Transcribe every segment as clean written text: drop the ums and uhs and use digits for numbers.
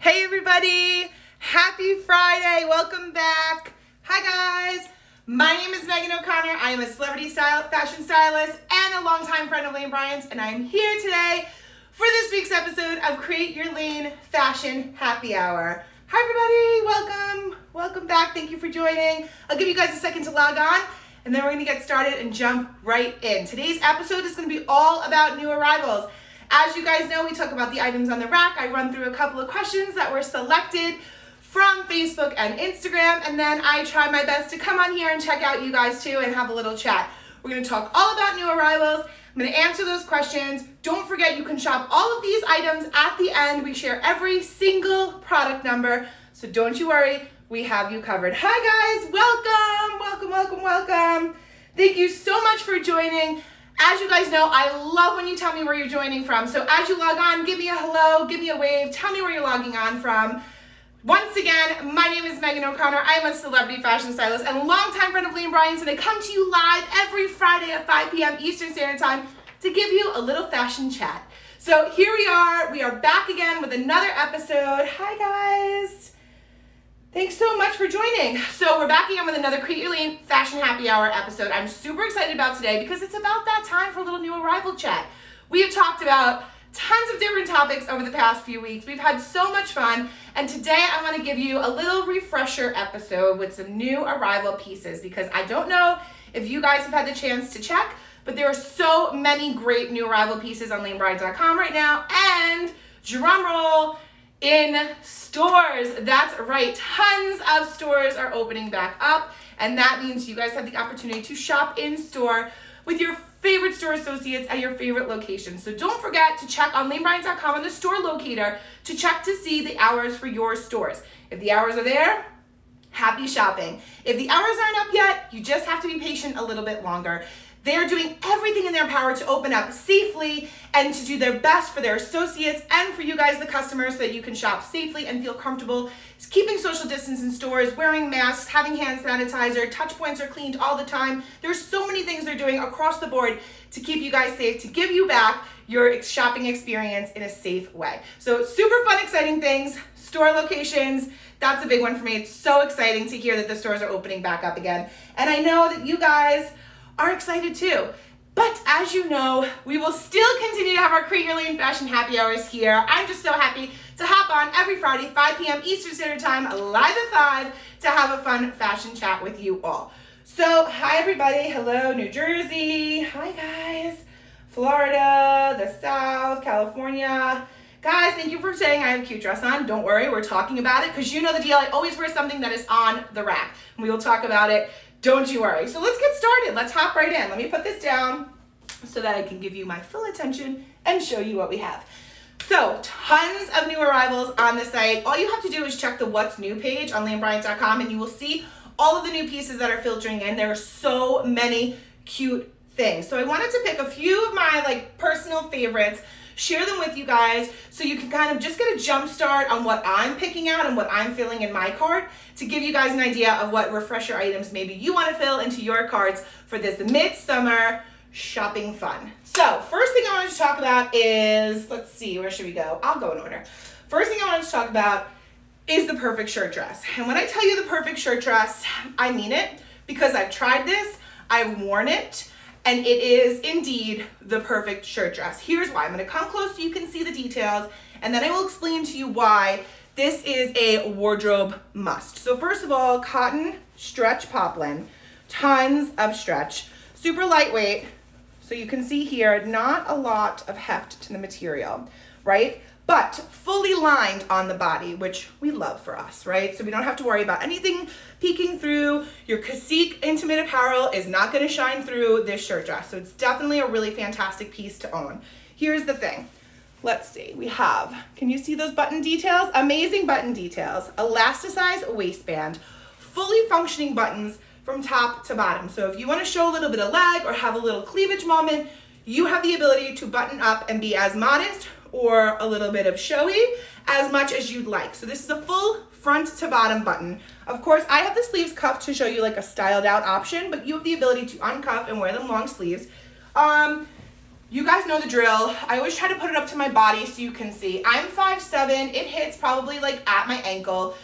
Hey everybody, happy Friday, welcome back. Hi guys, my name is Megan O'Connor. I am a celebrity fashion stylist and a longtime friend of Lane Bryant's, and I'm here today for this week's episode of Create Your Lane Fashion Happy Hour. Hi everybody, welcome back, thank you for joining. I'll give you guys a second to log on and then we're gonna get started and jump right in. Today's episode is gonna be all about new arrivals. As you guys know, we talk about the items on the rack. I run through a couple of questions that were selected from Facebook and Instagram, and then I try my best to come on here and check out you guys too and have a little chat. We're gonna talk all about new arrivals. I'm gonna answer those questions. Don't forget you can shop all of these items at the end. We share every single product number, so don't you worry, we have you covered. Hi guys, welcome. Thank you so much for joining. As you guys know, I love when you tell me where you're joining from. So as you log on, give me a hello, give me a wave, tell me where you're logging on from. Once again, my name is Megan O'Connor. I am a celebrity fashion stylist and longtime friend of Lane Bryant's, and I come to you live every Friday at 5 p.m. Eastern Standard Time to give you a little fashion chat. So here we are back again with another episode. Hi guys. Thanks so much for joining. So we're back again with another Create Your Lane Fashion Happy Hour episode. I'm super excited about today because it's about that time for a little new arrival chat. We have talked about tons of different topics over the past few weeks. We've had so much fun, and today I want to give you a little refresher episode with some new arrival pieces because I don't know if you guys have had the chance to check, but there are so many great new arrival pieces on lanebride.com right now, and drum roll, in stores. That's right, tons of stores are opening back up, and that means you guys have the opportunity to shop in store with your favorite store associates at your favorite location. So don't forget to check on lanebride.com on the store locator to check to see the hours for your stores. If the hours are there, happy shopping. If the hours aren't up yet, you just have to be patient a little bit longer. They're doing everything in their power to open up safely and to do their best for their associates and for you guys, the customers, so that you can shop safely and feel comfortable. It's keeping social distance in stores, wearing masks, having hand sanitizer, touch points are cleaned all the time. There's so many things they're doing across the board to keep you guys safe, to give you back your shopping experience in a safe way. So super fun, exciting things, store locations. That's a big one for me. It's so exciting to hear that the stores are opening back up again. And I know that you guys are excited too. But as you know, we will still continue to have our Create Your Lane Fashion Happy Hours here. I'm just so happy to hop on every Friday, 5 p.m. Eastern Standard Time, live at 5, to have a fun fashion chat with you all. So, hi everybody. Hello, New Jersey. Hi guys. Florida, the South, California. Guys, thank you for saying I have a cute dress on. Don't worry, we're talking about it because you know the deal. I always wear something that is on the rack, and we will talk about it. Don't you worry. So let's get started. Let's hop right in. Let me put this down so that I can give you my full attention and show you what we have. So tons of new arrivals on the site. All you have to do is check the What's New page on lanebride.com and you will see all of the new pieces that are filtering in. There are so many cute things. So I wanted to pick a few of my personal favorites, share them with you guys so you can kind of just get a jump start on what I'm picking out and what I'm filling in my cart to give you guys an idea of what refresher items maybe you want to fill into your carts for this midsummer shopping fun. So first thing I wanted to talk about is, let's see, where should we go? I'll go in order. First thing I wanted to talk about is the perfect shirt dress. And when I tell you the perfect shirt dress, I mean it because I've tried this, I've worn it, and it is indeed the perfect shirt dress. Here's why. I'm going to come close so you can see the details, and then I will explain to you why this is a wardrobe must. So first of all, cotton stretch poplin, tons of stretch, super lightweight. So you can see here, not a lot of heft to the material, right? But fully lined on the body, which we love for us, right? So we don't have to worry about anything peeking through. Your Cacique intimate apparel is not gonna shine through this shirt dress. So it's definitely a really fantastic piece to own. Here's the thing. Let's see, we have, can you see those button details? Amazing button details, elasticized waistband, fully functioning buttons from top to bottom. So if you wanna show a little bit of leg or have a little cleavage moment, you have the ability to button up and be as modest or a little bit of showy as much as you'd like. So this is a full front to bottom button. Of course, I have the sleeves cuffed to show you like a styled out option, but you have the ability to uncuff and wear them long sleeves. You guys know the drill. I always try to put it up to my body so you can see. I'm 5'7", it hits probably like at my ankle.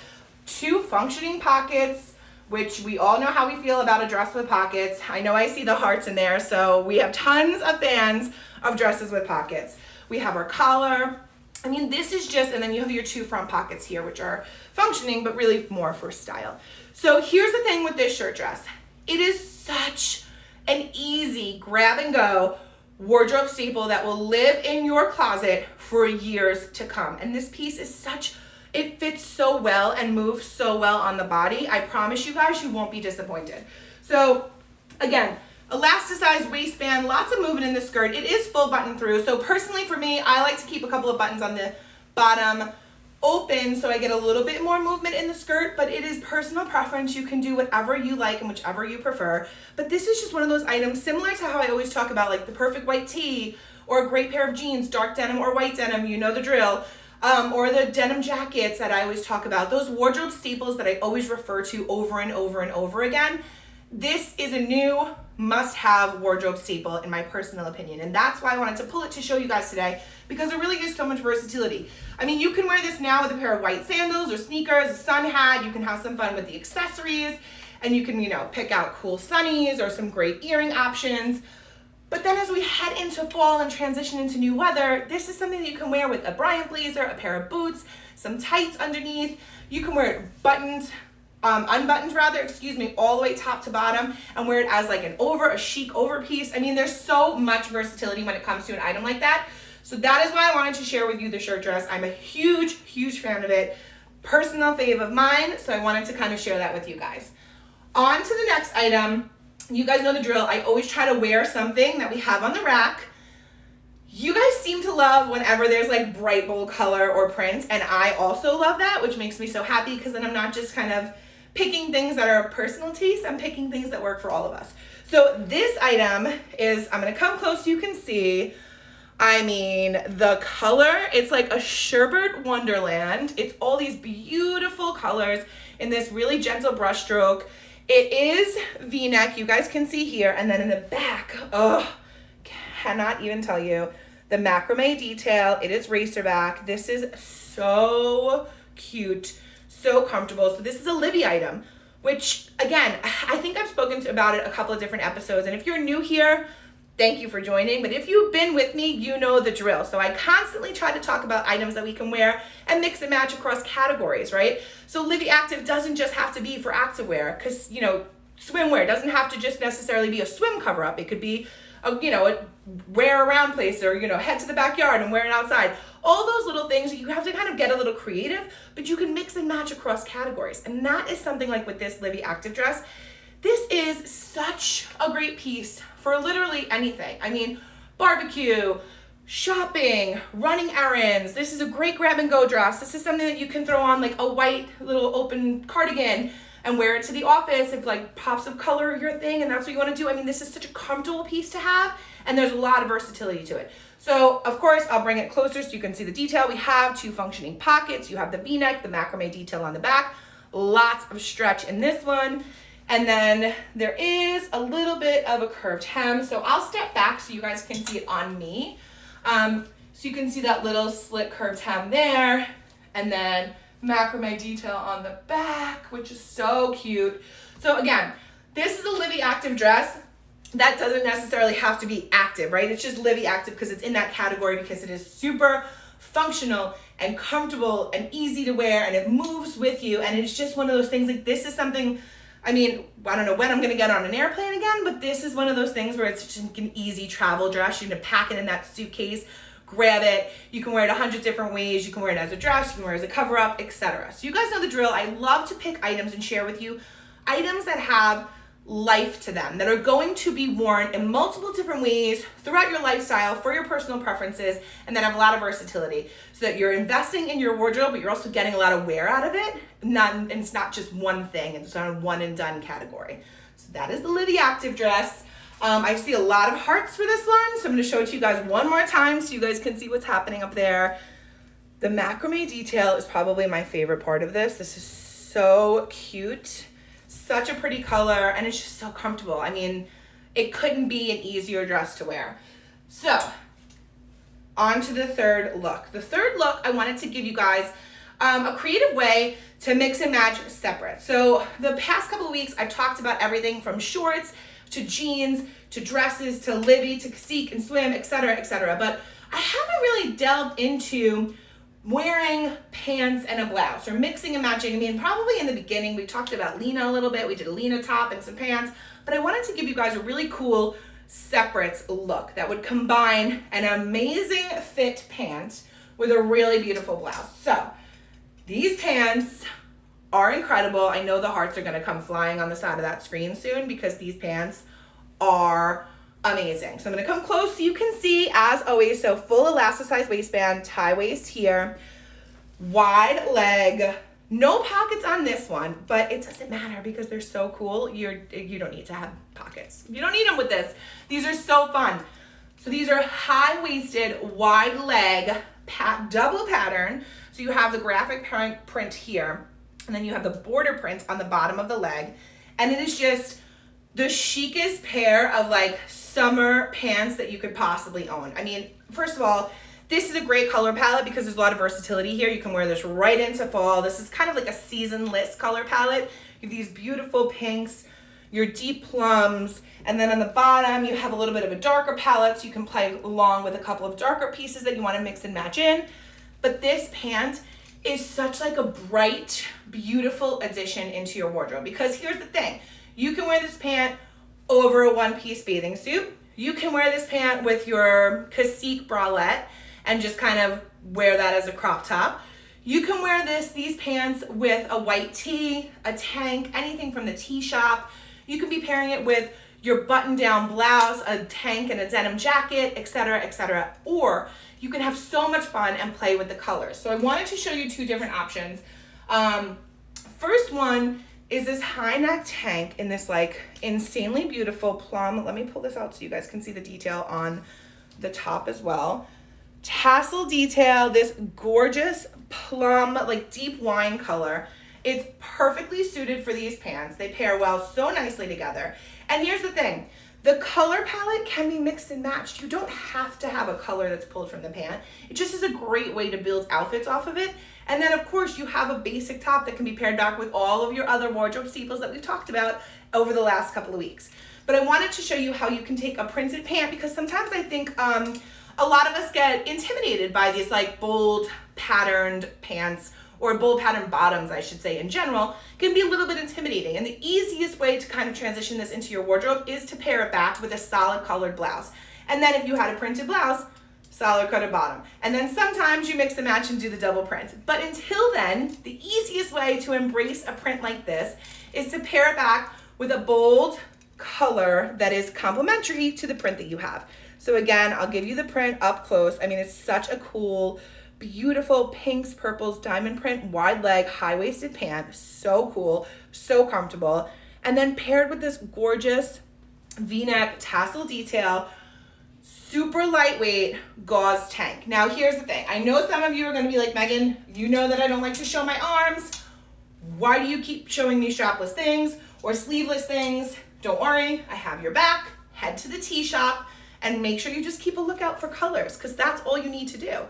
2 functioning pockets, which we all know how we feel about a dress with pockets. I know I see the hearts in there, so we have tons of fans of dresses with pockets. We have our collar. I mean, this is just, and then you have your 2 front pockets here, which are functioning, but really more for style. So here's the thing with this shirt dress. It is such an easy grab and go wardrobe staple that will live in your closet for years to come. And this piece is it fits so well and moves so well on the body. I promise you guys, you won't be disappointed. So again, elasticized waistband, lots of movement in the skirt. It is full button through. So personally for me, I like to keep a couple of buttons on the bottom open so I get a little bit more movement in the skirt, but it is personal preference. You can do whatever you like and whichever you prefer. But this is just one of those items similar to how I always talk about like the perfect white tee or a great pair of jeans, dark denim or white denim, you know the drill, or the denim jackets that I always talk about. Those wardrobe staples that I always refer to over and over and over again. This is a new must-have wardrobe staple in my personal opinion, and that's why I wanted to pull it to show you guys today, because there really is so much versatility. I mean, you can wear this now with a pair of white sandals or sneakers, a sun hat. You can have some fun with the accessories, and you can, you know, pick out cool sunnies or some great earring options. But then as we head into fall and transition into new weather, this is something that you can wear with a Bryant Blazer, a pair of boots, some tights underneath. You can wear it buttoned, unbuttoned rather, excuse me, all the way top to bottom, and wear it as like a chic over piece. I mean, there's so much versatility when it comes to an item like that. So that is why I wanted to share with you the shirt dress. I'm a huge, huge fan of it. Personal fave of mine, so I wanted to kind of share that with you guys. On to the next item. You guys know the drill. I always try to wear something that we have on the rack. You guys seem to love whenever there's like bright, bold color or print, and I also love that, which makes me so happy because then I'm not just kind of picking things that are personal taste. I'm picking things that work for all of us. So this item is, I'm gonna come close so you can see. I mean, the color, it's like a sherbet wonderland. It's all these beautiful colors in this really gentle brush stroke. It is V-neck, you guys can see here, and then in the back, cannot even tell you, the macrame detail. It is racer back. This is so cute, so comfortable. So this is a Livy item, which again, I think I've spoken about it a couple of different episodes, and if you're new here, thank you for joining. But if you've been with me, you know the drill. So I constantly try to talk about items that we can wear and mix and match across categories, right? So Livy Active doesn't just have to be for activewear, because, you know, swimwear doesn't have to just necessarily be a swim cover up. It could be a wear around place, or, you know, head to the backyard and wear it outside. All those little things, you have to kind of get a little creative, but you can mix and match across categories. And that is something like with this Livy Active dress. This is such a great piece for literally anything. I mean, barbecue, shopping, running errands. This is a great grab and go dress. This is something that you can throw on like a white little open cardigan and wear it to the office if like pops of color are your thing and that's what you want to do. I mean, this is such a comfortable piece to have, and there's a lot of versatility to it. So of course, I'll bring it closer so you can see the detail. We have 2 functioning pockets. You have the V-neck, the macrame detail on the back, lots of stretch in this one. And then there is a little bit of a curved hem. So I'll step back so you guys can see it on me. So you can see that little slit curved hem there. And then macrame detail on the back, which is so cute. So again, this is a Livy Active dress. That doesn't necessarily have to be active, right? It's just Livy Active because it's in that category, because it is super functional and comfortable and easy to wear, and it moves with you. And it's just one of those things, like this is something, I mean, I don't know when I'm gonna get on an airplane again, but this is one of those things where it's just an easy travel dress. You can pack it in that suitcase, grab it. You can wear it 100 different ways. You can wear it as a dress, you can wear it as a cover up, etc. So you guys know the drill. I love to pick items and share with you items that have life to them, that are going to be worn in multiple different ways throughout your lifestyle for your personal preferences, and that have a lot of versatility, so that you're investing in your wardrobe, but you're also getting a lot of wear out of it. And it's not just one thing, it's not a one and done category. So that is the Livy Active dress. I see a lot of hearts for this one, so I'm going to show it to you guys one more time so you guys can see what's happening up there. The macrame detail is probably my favorite part of this. This is so cute. Such a pretty color, and it's just so comfortable. I mean, it couldn't be an easier dress to wear. So, on to the third look. The third look, I wanted to give you guys a creative way to mix and match separate. So the past couple of weeks, I've talked about everything from shorts to jeans to dresses to Livy to Seek and Swim, etc., etc. But I haven't really delved into wearing pants and a blouse or mixing and matching. I mean, probably in the beginning, we talked about Lena a little bit. We did a Lena top and some pants, but I wanted to give you guys a really cool separates look that would combine an amazing fit pant with a really beautiful blouse. So these pants are incredible. I know the hearts are going to come flying on the side of that screen soon because these pants are amazing. So I'm going to come close so you can see, as always. So full elasticized waistband, tie waist here, wide leg, no pockets on this one, but it doesn't matter because they're so cool. You don't need to have pockets. You don't need them with this. These are so fun. So these are high-waisted, wide leg, double pattern. So you have the graphic print here, and then you have the border print on the bottom of the leg. And it is just the chicest pair of like summer pants that you could possibly own. I mean, first of all, this is a great color palette because there's a lot of versatility here. You can wear this right into fall. This is kind of like a seasonless color palette. You have these beautiful pinks, your deep plums, and then on the bottom you have a little bit of a darker palette, so you can play along with a couple of darker pieces that you want to mix and match in. But this pant is such like a bright, beautiful addition into your wardrobe because here's the thing. You can wear this pant over a one-piece bathing suit. You can wear this pant with your Cacique bralette and just kind of wear that as a crop top. You can wear these pants with a white tee, a tank, anything from the tee shop. You can be pairing it with your button-down blouse, a tank and a denim jacket, etc., etc. Or you can have so much fun and play with the colors. So I wanted to show you two different options. First one is this high neck tank in this like insanely beautiful plum. Let me pull this out so you guys can see the detail on the top as well. Tassel detail, this gorgeous plum, like deep wine color. It's perfectly suited for these pants. They pair well so nicely together. And here's the thing, the color palette can be mixed and matched. You don't have to have a color that's pulled from the pant. It just is a great way to build outfits off of it. And then of course you have a basic top that can be paired back with all of your other wardrobe staples that we've talked about over the last couple of weeks. But I wanted to show you how you can take a printed pant because sometimes I think a lot of us get intimidated by these like bold patterned pants or bold patterned bottoms, I should say, in general, can be a little bit intimidating. And the easiest way to kind of transition this into your wardrobe is to pair it back with a solid colored blouse. And then if you had a printed blouse, solid colored bottom. And then sometimes you mix and match and do the double print. But until then, the easiest way to embrace a print like this is to pair it back with a bold color that is complementary to the print that you have. So again, I'll give you the print up close. I mean, it's such a cool, beautiful pinks, purples, diamond print, wide leg, high-waisted pant. So cool, so comfortable. And then paired with this gorgeous V-neck tassel detail, super lightweight gauze tank. Now here's the thing. I know some of you are gonna be like, Megan, you know that I don't like to show my arms. Why do you keep showing me strapless things or sleeveless things? Don't worry, I have your back. Head to the tee shop and make sure you just keep a lookout for colors because that's all you need to do.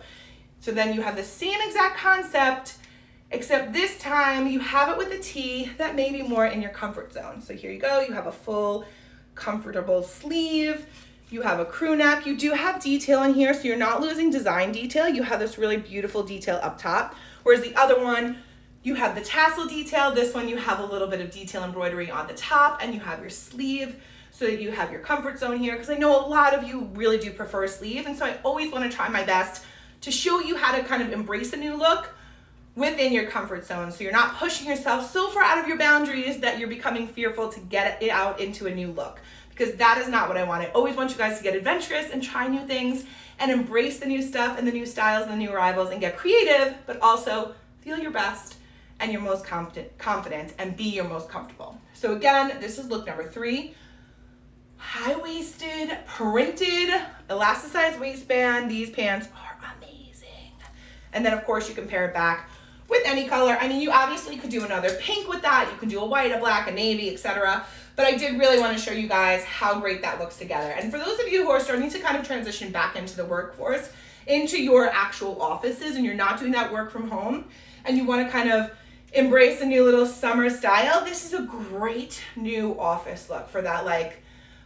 So then you have the same exact concept, except this time you have it with a tee that may be more in your comfort zone. So here you go, you have a full comfortable sleeve, you have a crew neck, you do have detail in here, so you're not losing design detail. You have this really beautiful detail up top, whereas the other one, you have the tassel detail. This one, you have a little bit of detail embroidery on the top, and you have your sleeve so that you have your comfort zone here, because I know a lot of you really do prefer a sleeve, and so I always want to try my best to show you how to kind of embrace a new look within your comfort zone, so you're not pushing yourself so far out of your boundaries that you're becoming fearful to get it out into a new look, because that is not what I want. I always want you guys to get adventurous and try new things and embrace the new stuff and the new styles and the new arrivals and get creative, but also feel your best and your most confident and be your most comfortable. So again, this is look number 3. High-waisted, printed, elasticized waistband. These pants are amazing. And then of course you can pair it back with any color. I mean, you obviously could do another pink with that. You can do a white, a black, a navy, etc. but I did really want to show you guys how great that looks together. And for those of you who are starting to kind of transition back into the workforce, into your actual offices, and you're not doing that work from home, and you want to kind of embrace a new little summer style, this is a great new office look for that, like,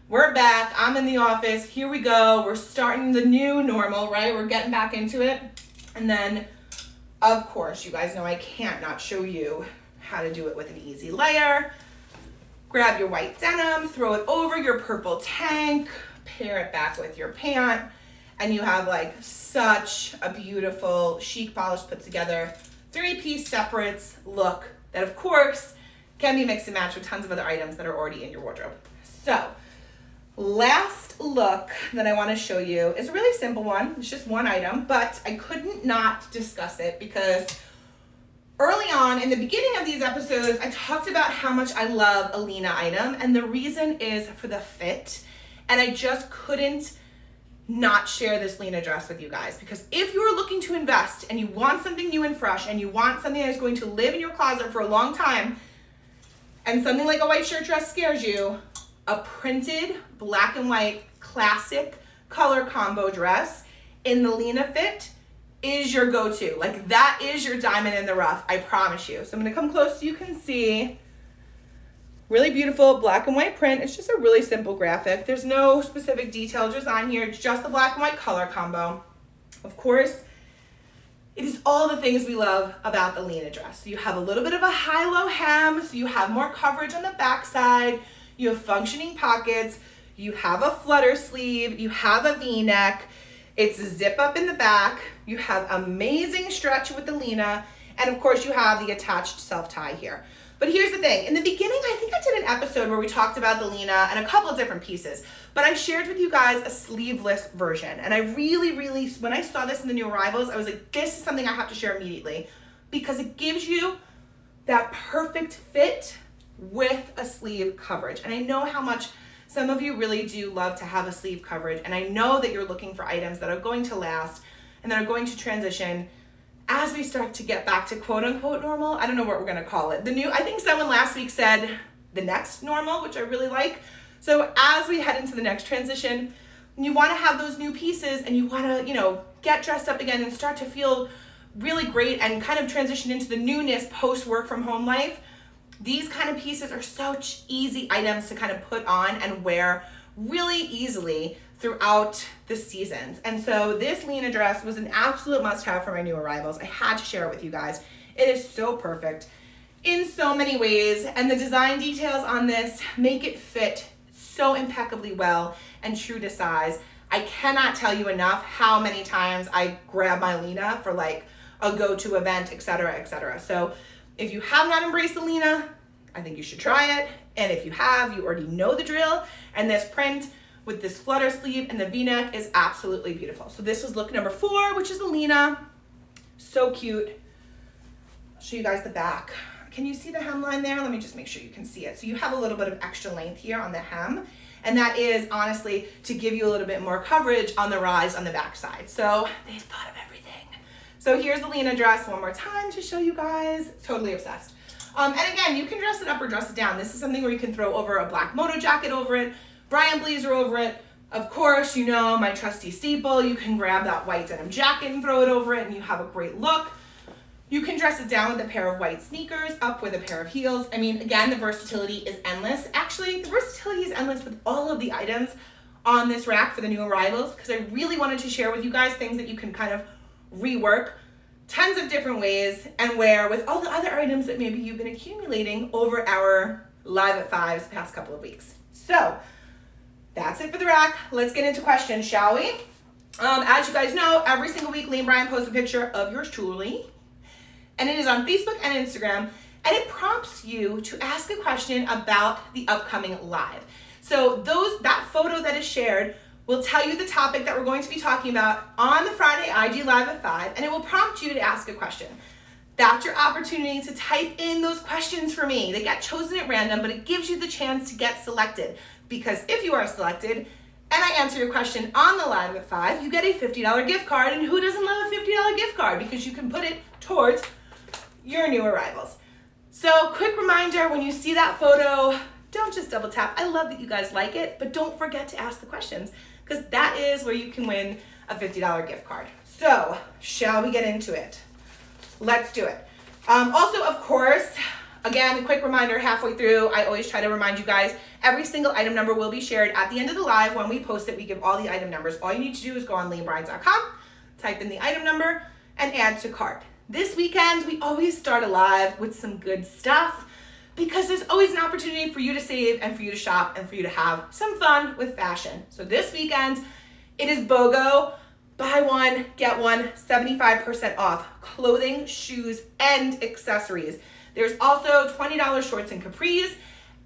we're back, I'm in the office, here we go, we're starting the new normal, right? We're getting back into it. And then, of course, you guys know I can't not show you how to do it with an easy layer. Grab your white denim, throw it over your purple tank, pair it back with your pant, and you have like such a beautiful, chic, polished, put together, 3-piece separates look that, of course, can be mixed and matched with tons of other items that are already in your wardrobe. So, last look that I want to show you is a really simple one. It's just one item, but I couldn't not discuss it because early on in the beginning of these episodes, I talked about how much I love a Lena item, and the reason is for the fit, and I just couldn't not share this Lena dress with you guys, because if you're looking to invest and you want something new and fresh and you want something that is going to live in your closet for a long time, and something like a white shirt dress scares you, a printed black and white classic color combo dress in the Lena fit is your go-to. Like, that is your diamond in the rough, I promise you. So I'm gonna come close so you can see. Really beautiful black and white print. It's just a really simple graphic. There's no specific detail just on here, just the black and white color combo. Of course, it is all the things we love about the Lena dress. So you have a little bit of a high-low hem, so you have more coverage on the backside. You have functioning pockets, you have a flutter sleeve, you have a V-neck, it's a zip up in the back, you have amazing stretch with the Lena, and of course you have the attached self-tie here. But here's the thing, in the beginning, I think I did an episode where we talked about the Lena and a couple of different pieces, but I shared with you guys a sleeveless version, and I really, when I saw this in the new arrivals, I was like, this is something I have to share immediately, because it gives you that perfect fit with a sleeve coverage. And I know how much some of you really do love to have a sleeve coverage, and I know that you're looking for items that are going to last and that are going to transition as we start to get back to quote unquote normal. I don't know what we're gonna call it. I think someone last week said the next normal, which I really like. So as we head into the next transition, you wanna have those new pieces and you wanna, get dressed up again and start to feel really great and kind of transition into the newness post work from home life. These kind of pieces are such easy items to kind of put on and wear really easily throughout the seasons. And so this Lena dress was an absolute must-have for my new arrivals. I had to share it with you guys. It is so perfect in so many ways, and the design details on this make it fit so impeccably well and true to size. I cannot tell you enough how many times I grab my Lena for like a go-to event, etc., etc. So if you have not embraced the Lena, I think you should try it. And if you have, you already know the drill. And this print with this flutter sleeve and the V-neck is absolutely beautiful. So this was look number 4, which is the Lena. So cute. I'll show you guys the back. Can you see the hemline there? Let me just make sure you can see it. So you have a little bit of extra length here on the hem. And that is honestly to give you a little bit more coverage on the rise on the back side. So they've thought of everything. So here's the Lena dress one more time to show you guys. Totally obsessed. And again, you can dress it up or dress it down. This is something where you can throw over a black moto jacket over it, Bryant Blazer over it. Of course, my trusty staple. You can grab that white denim jacket and throw it over it and you have a great look. You can dress it down with a pair of white sneakers, up with a pair of heels. I mean, again, the versatility is endless. Actually, the versatility is endless with all of the items on this rack for the new arrivals, because I really wanted to share with you guys things that you can kind of rework tons of different ways and wear with all the other items that maybe you've been accumulating over our Live at 5's past couple of weeks. So that's it for the rack. Let's get into questions, shall we? As you guys know, every single week, Lee and Brian post a picture of yours truly, and it is on Facebook and Instagram, and it prompts you to ask a question about the upcoming live. So that photo that is shared will tell you the topic that we're going to be talking about on the Friday IG Live at 5, and it will prompt you to ask a question. That's your opportunity to type in those questions for me. They get chosen at random, but it gives you the chance to get selected, because if you are selected and I answer your question on the Live at 5, you get a $50 gift card, and who doesn't love a $50 gift card? Because you can put it towards your new arrivals. So quick reminder, when you see that photo, don't just double tap. I love that you guys like it, but don't forget to ask the questions because that is where you can win a $50 gift card. So, shall we get into it? Let's do it. Also, of course, again, a quick reminder halfway through, I always try to remind you guys, every single item number will be shared at the end of the live. When we post it, we give all the item numbers. All you need to do is go on lenabryan.com, type in the item number, and add to cart. This weekend, we always start a live with some good stuff because there's always an opportunity for you to save and for you to shop and for you to have some fun with fashion. So this weekend, it is BOGO. Buy one, get one, 75% off. Clothing, shoes, and accessories. There's also $20 shorts and capris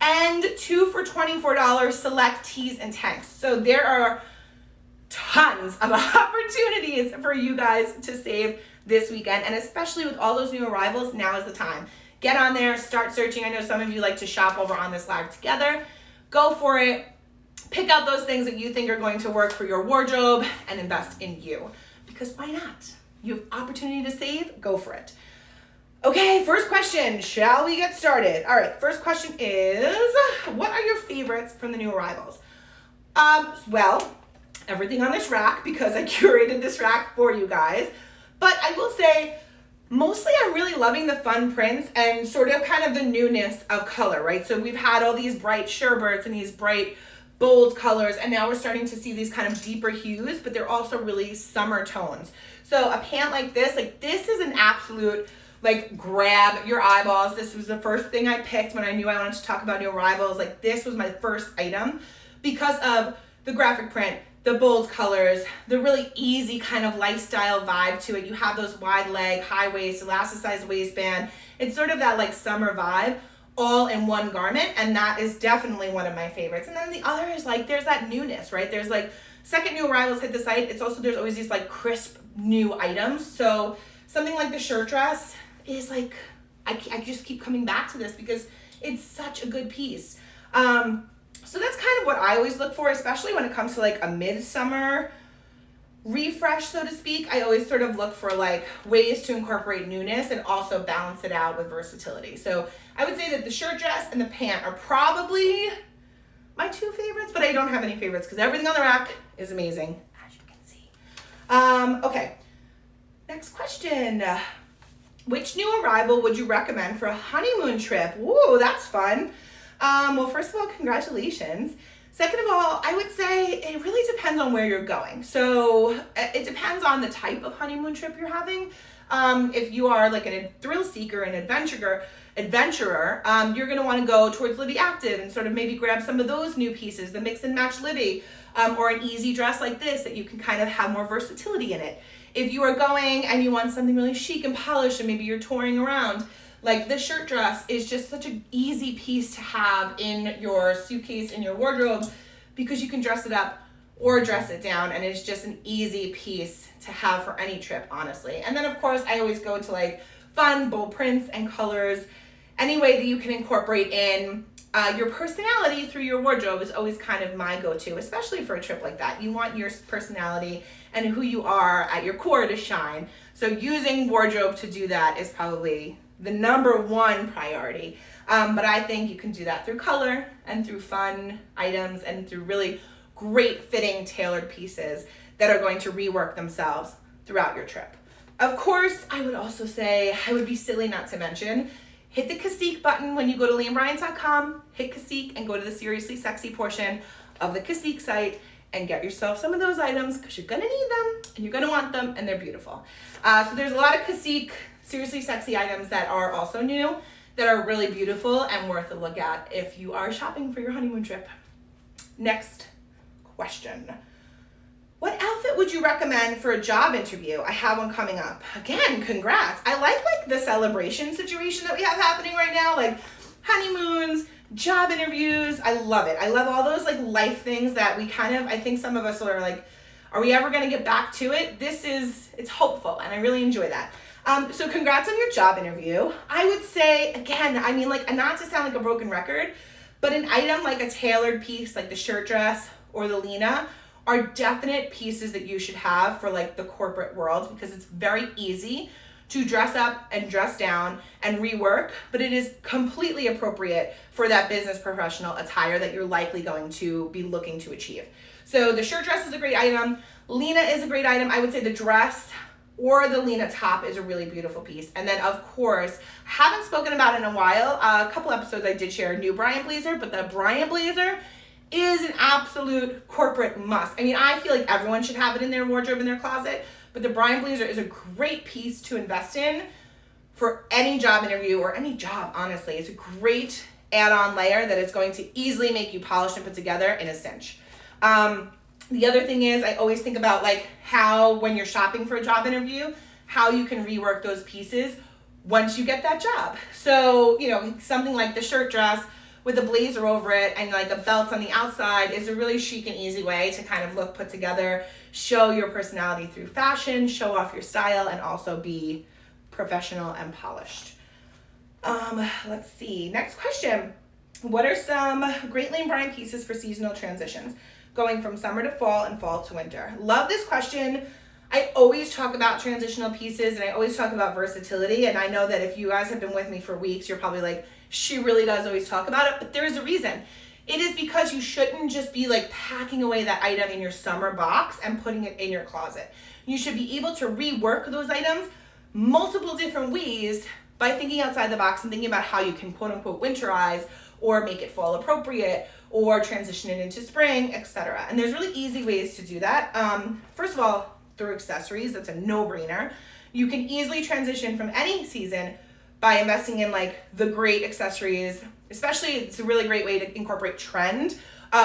and 2 for $24 select tees and tanks. So there are tons of opportunities for you guys to save this weekend, and especially with all those new arrivals, now is the time. Get on there, start searching. I know some of you like to shop over on this live together. Go for it. Pick out those things that you think are going to work for your wardrobe and invest in you. Because why not? You have opportunity to save, go for it. Okay, first question. Shall we get started? All right, first question is, what are your favorites from the new arrivals? Well, everything on this rack because I curated this rack for you guys. But I will say, mostly I'm really loving the fun prints and sort of kind of the newness of color, right? So we've had all these bright sherbets and these bright bold colors, and now we're starting to see these kind of deeper hues, but they're also really summer tones. So a pant like this is an absolute, like, grab your eyeballs. This was the first thing I picked when I knew I wanted to talk about new arrivals. Like, this was my first item because of the graphic print, the bold colors, the really easy kind of lifestyle vibe to it. You have those wide leg, high waist, elasticized waistband. It's sort of that like summer vibe all in one garment, and that is definitely one of my favorites. And then the other is like, there's that newness, right? There's like, second new arrivals hit the site. It's also, there's always these like crisp new items. So something like the shirt dress is like, I just keep coming back to this because it's such a good piece. So that's kind of what I always look for, especially when it comes to like a midsummer refresh, so to speak. I always sort of look for like ways to incorporate newness and also balance it out with versatility. So I would say that the shirt dress and the pant are probably my two favorites, but I don't have any favorites because everything on the rack is amazing, as you can see. Okay, next question. Which new arrival would you recommend for a honeymoon trip? Ooh, that's fun. Well, first of all, congratulations. Second of all, I would say it really depends on where you're going. So it depends on the type of honeymoon trip you're having. If you are like a thrill seeker, an adventurer, you're going to want to go towards Livy Active and sort of maybe grab some of those new pieces, the mix and match Livy, or an easy dress like this that you can kind of have more versatility in it. If you are going and you want something really chic and polished and maybe you're touring around, like the shirt dress is just such an easy piece to have in your suitcase, in your wardrobe, because you can dress it up or dress it down, and it's just an easy piece to have for any trip, honestly. And then of course, I always go to like fun, bold prints and colors. Any way that you can incorporate in your personality through your wardrobe is always kind of my go-to, especially for a trip like that. You want your personality and who you are at your core to shine. So using wardrobe to do that is probably the number one priority. But I think you can do that through color and through fun items and through really great fitting tailored pieces that are going to rework themselves throughout your trip. Of course, I would also say, I would be silly not to mention, hit the Cacique button when you go to lenabryan.com, hit Cacique and go to the Seriously Sexy portion of the Cacique site and get yourself some of those items because you're gonna need them and you're gonna want them and they're beautiful. So there's a lot of Cacique Seriously Sexy items that are also new, that are really beautiful and worth a look at if you are shopping for your honeymoon trip. Next question. What outfit would you recommend for a job interview? I have one coming up. Again, congrats. I like the celebration situation that we have happening right now, like honeymoons, job interviews. I love it. I love all those like life things that we kind of, I think some of us are like, are we ever going to get back to it? It's hopeful and I really enjoy that. So congrats on your job interview. I would say, again, I mean, like, not to sound like a broken record, but an item like a tailored piece, like the shirt dress or the Lena, are definite pieces that you should have for like the corporate world because it's very easy to dress up and dress down and rework, but it is completely appropriate for that business professional attire that you're likely going to be looking to achieve. So the shirt dress is a great item. Lena is a great item. I would say the dress or the Lena top is a really beautiful piece. And then of course, haven't spoken about it in a while. A couple episodes I did share a new Bryant Blazer, but the Bryant Blazer is an absolute corporate must. I mean, I feel like everyone should have it in their wardrobe, in their closet, but the Bryant Blazer is a great piece to invest in for any job interview or any job, honestly. It's a great add-on layer that is going to easily make you polished and put together in a cinch. The other thing is I always think about like how when you're shopping for a job interview, how you can rework those pieces once you get that job. So, you know, something like the shirt dress with a blazer over it and like a belt on the outside is a really chic and easy way to kind of look put together, show your personality through fashion, show off your style, and also be professional and polished. Let's see. Next question. What are some great Lane Bryant pieces for seasonal transitions, going from summer to fall and fall to winter? Love this question. I always talk about transitional pieces and I always talk about versatility. And I know that if you guys have been with me for weeks, you're probably like, she really does always talk about it, but there is a reason. It is because you shouldn't just be like packing away that item in your summer box and putting it in your closet. You should be able to rework those items multiple different ways by thinking outside the box and thinking about how you can quote unquote winterize or make it fall appropriate or transition it into spring, etc. And there's really easy ways to do that. First of all, through accessories, that's a no-brainer. You can easily transition from any season by investing in like the great accessories, especially it's a really great way to incorporate trend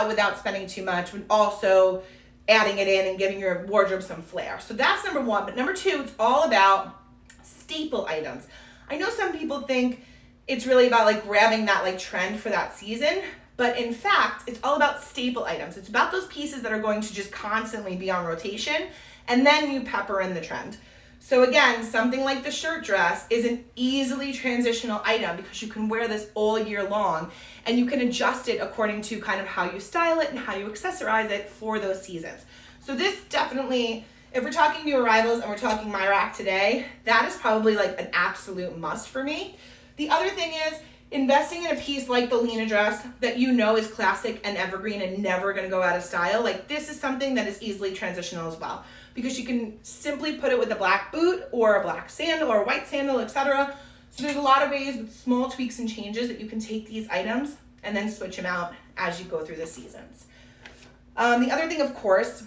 without spending too much, but also adding it in and giving your wardrobe some flair. So that's number one. But number two, it's all about staple items. I know some people think it's really about like grabbing that like trend for that season, but in fact, it's all about staple items. It's about those pieces that are going to just constantly be on rotation, and then you pepper in the trend. So again, something like the shirt dress is an easily transitional item because you can wear this all year long and you can adjust it according to kind of how you style it and how you accessorize it for those seasons. So this definitely, if we're talking new arrivals and we're talking my rack today, that is probably like an absolute must for me. The other thing is investing in a piece like the Lena dress that you know is classic and evergreen and never gonna go out of style. Like this is something that is easily transitional as well, because you can simply put it with a black boot or a black sandal or a white sandal, etc. So there's a lot of ways with small tweaks and changes that you can take these items and then switch them out as you go through the seasons. The other thing, of course,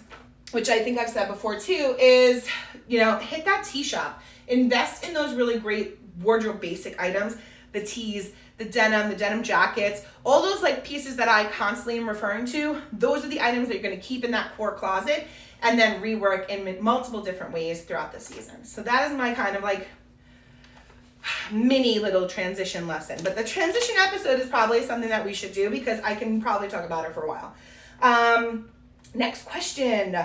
which I think I've said before too, is, you know, hit that tee shop. Invest in those really great wardrobe basic items, the tees, the denim jackets, all those like pieces that I constantly am referring to. Those are the items that you're going to keep in that core closet and then rework in multiple different ways throughout the season. So that is my kind of like mini little transition lesson. But the transition episode is probably something that we should do because I can probably talk about it for a while. Next question.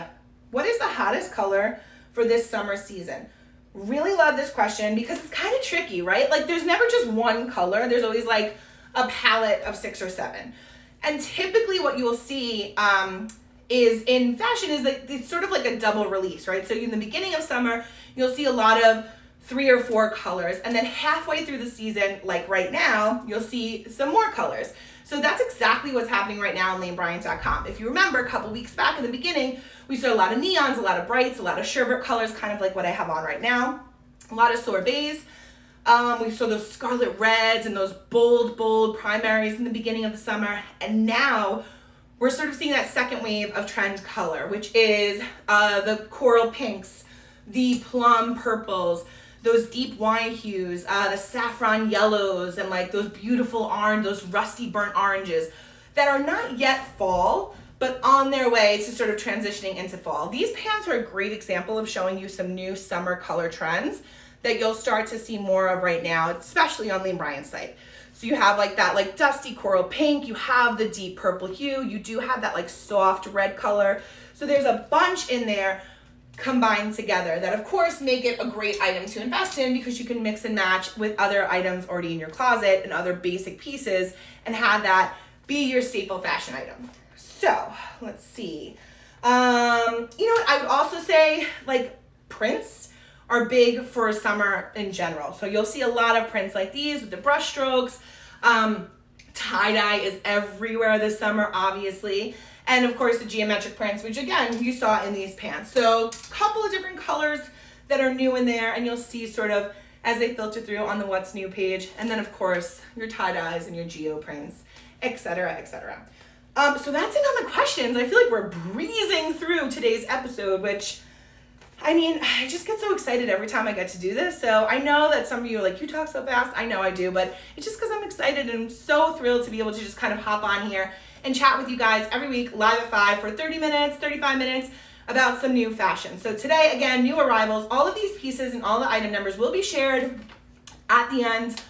What is the hottest color for this summer season? Really love this question because it's kind of tricky, right? Like there's never just one color. There's always like a palette of 6 or 7. And typically what you will see is in fashion is that it's sort of like a double release, right? So in the beginning of summer, you'll see a lot of 3 or 4 colors. And then halfway through the season, like right now, you'll see some more colors. So that's exactly what's happening right now on lanebryant.com. If you remember a couple weeks back in the beginning, we saw a lot of neons, a lot of brights, a lot of sherbet colors, kind of like what I have on right now. A lot of sorbets. We saw those scarlet reds and those bold primaries in the beginning of the summer. And now we're sort of seeing that second wave of trend color, which is the coral pinks, the plum purples, those deep wine hues, the saffron yellows, and like those beautiful orange, those rusty burnt oranges that are not yet fall, but on their way to sort of transitioning into fall. These pants are a great example of showing you some new summer color trends that you'll start to see more of right now, especially on Lane Bryant's site. So you have like that like dusty coral pink, you have the deep purple hue, you do have that like soft red color. So there's a bunch in there combined together that of course make it a great item to invest in because you can mix and match with other items already in your closet and other basic pieces and have that be your staple fashion item. So let's see. You know what, I would also say like prints are big for summer in general. So you'll see a lot of prints like these with the brush strokes. Tie-dye is everywhere this summer, obviously. And of course the geometric prints, which again, you saw in these pants. So a couple of different colors that are new in there, and you'll see sort of as they filter through on the What's New page. And then of course, your tie-dyes and your geo prints, etc., etc. So that's it on the questions. I feel like we're breezing through today's episode, which, I mean, I just get so excited every time I get to do this. So I know that some of you are like, you talk so fast. I know I do, but it's just because I'm excited and I'm so thrilled to be able to just kind of hop on here and chat with you guys every week live at 5 for 30 minutes, 35 minutes about some new fashion. So today, again, new arrivals. All of these pieces and all the item numbers will be shared at the end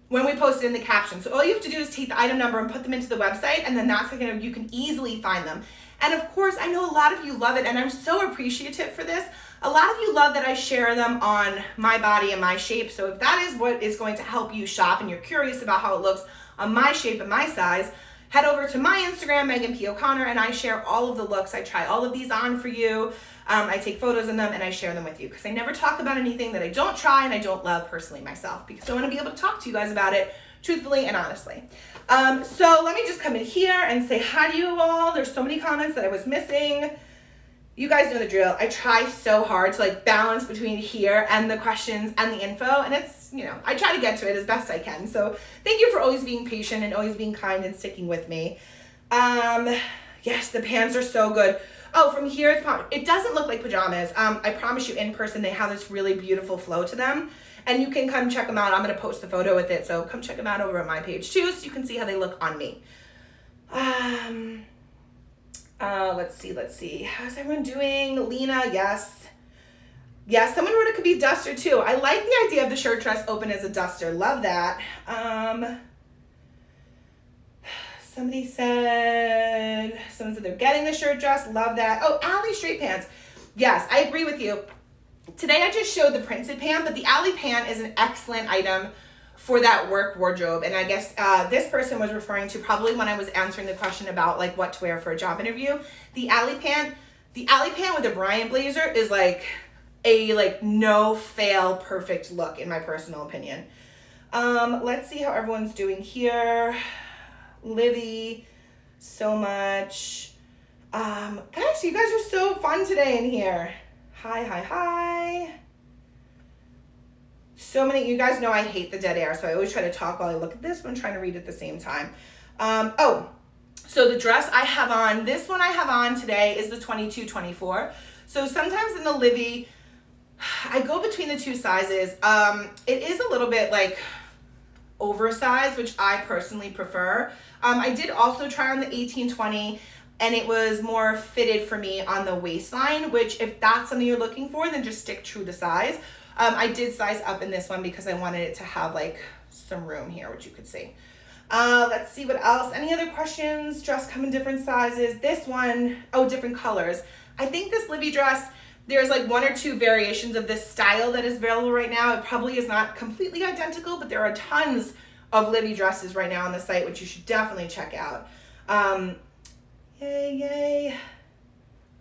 when we post it in the caption. So all you have to do is take the item number and put them into the website, and then that's how you can easily find them. And of course, I know a lot of you love it, and I'm so appreciative for this. A lot of you love that I share them on my body and my shape. So if that is what is going to help you shop and you're curious about how it looks on my shape and my size, head over to my Instagram, Megan P. O'Connor, and I share all of the looks. I try all of these on for you. I take photos of them and I share them with you because I never talk about anything that I don't try and I don't love personally myself, because I want to be able to talk to you guys about it truthfully and honestly. So let me just come in here and say hi to you all. There's so many comments that I was missing. You guys know the drill. I try so hard to like balance between here and the questions and the info, and it's, you know, I try to get to it as best I can. So thank you for always being patient and always being kind and sticking with me. Yes, the pants are so good. Oh, from here, it doesn't look like pajamas. I promise you in person, they have this really beautiful flow to them, and you can come check them out. I'm going to post a photo with it, so come check them out over on my page too, so you can see how they look on me. Let's see. How's everyone doing? Lena, yes. Yes, someone wrote it could be duster too. I like the idea of the shirt dress open as a duster. Love that. Someone said they're getting the shirt dress. Love that. Oh, Alley straight pants. Yes, I agree with you. Today I just showed the printed pant, but the Alley pant is an excellent item for that work wardrobe. And I guess this person was referring to probably when I was answering the question about like what to wear for a job interview. The Alley pant with a Bryant Blazer is like a no fail perfect look in my personal opinion. Let's see how everyone's doing here. Livy, so much. Guys, you guys are so fun today in here. Hi. So many, you guys know I hate the dead air, so I always try to talk while I look at this one, trying to read at the same time. So the dress I have on, this one I have on today is the 22-24. So sometimes in the Livy, I go between the two sizes. It is a little bit like oversized, which I personally prefer. I did also try on the 18-20, and it was more fitted for me on the waistline, which if that's something you're looking for, then just stick true to size. I did size up in this one because I wanted it to have like some room here, which you could see. Let's see what else. Any other questions? Dress come in different sizes. This one, different colors. I think this Livy dress, there's like one or two variations of this style that is available right now. It probably is not completely identical, but there are tons of Livy dresses right now on the site, which you should definitely check out. Yay.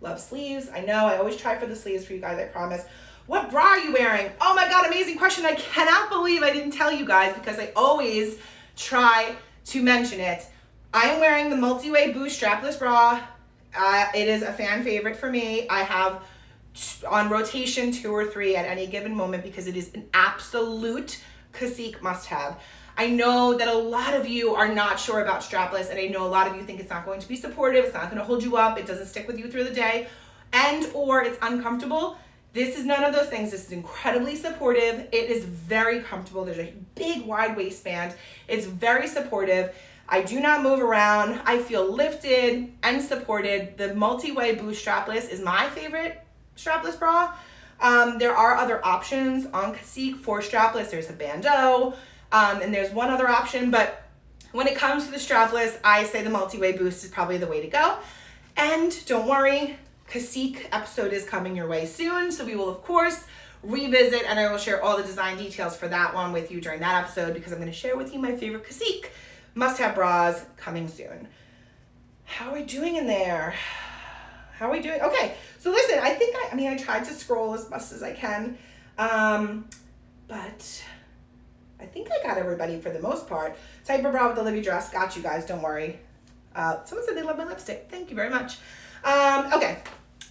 Love sleeves. I know, I always try for the sleeves for you guys, I promise. What bra are you wearing? Oh my God, amazing question. I cannot believe I didn't tell you guys because I always try to mention it. I am wearing the multi-way boost strapless bra. It is a fan favorite for me. I have on rotation 2 or 3 at any given moment because it is an absolute cacique must-have. I know that a lot of you are not sure about strapless, and I know a lot of you think it's not going to be supportive, it's not going to hold you up, it doesn't stick with you through the day, and or it's uncomfortable. This is none of those things. This is incredibly supportive. It is very comfortable. There's a big wide waistband. It's very supportive. I do not move around. I feel lifted and supported. The multi-way boost strapless is my favorite strapless bra. There are other options on cacique for strapless. There's a bandeau, and there's one other option, but when it comes to the strapless, I say the multi-way boost is probably the way to go. And don't worry, cacique episode is coming your way soon, so we will of course revisit, and I will share all the design details for that one with you during that episode because I'm going to share with you my favorite cacique must-have bras coming soon. How are we doing in there? How are we doing? Okay, so listen, I think I tried to scroll as best as I can. But I think I got everybody for the most part. Type of bra with the Midi Dress. Got you guys. Don't worry. Someone said they love my lipstick. Thank you very much. Okay.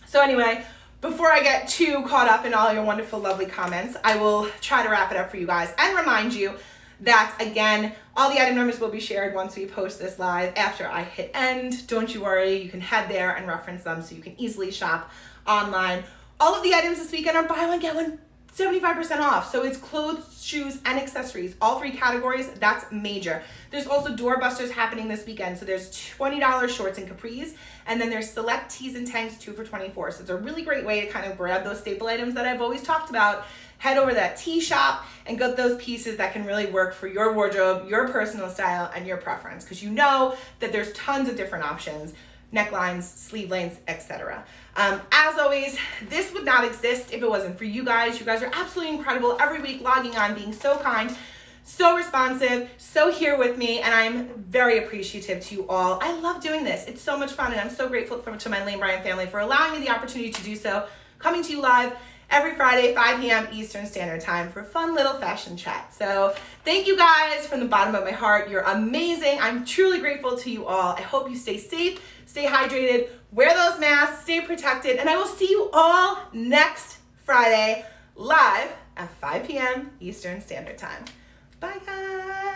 So anyway, before I get too caught up in all your wonderful, lovely comments, I will try to wrap it up for you guys and remind you that, again, all the item numbers will be shared once we post this live after I hit end. Don't you worry. You can head there and reference them so you can easily shop online. All of the items this weekend are buy one, get one 75% off. So it's clothes, shoes, and accessories. All three categories, that's major. There's also doorbusters happening this weekend. So there's $20 shorts and capris, and then there's select tees and tanks, 2 for $24. So it's a really great way to kind of grab those staple items that I've always talked about. Head over to that tee shop and get those pieces that can really work for your wardrobe, your personal style, and your preference. Because you know that there's tons of different options, necklines, sleeve lengths, etc. As always, this would not exist if it wasn't for you guys. You guys are absolutely incredible every week, logging on, being so kind, so responsive, so here with me, and I'm very appreciative to you all. I love doing this. It's so much fun, and I'm so grateful to my Lane Bryant family for allowing me the opportunity to do so, coming to you live every Friday, 5 p.m. Eastern Standard Time for a fun little fashion chat. So thank you guys from the bottom of my heart. You're amazing. I'm truly grateful to you all. I hope you stay safe, stay hydrated, wear those masks, stay protected, and I will see you all next Friday live at 5 p.m. Eastern Standard Time. Bye, guys.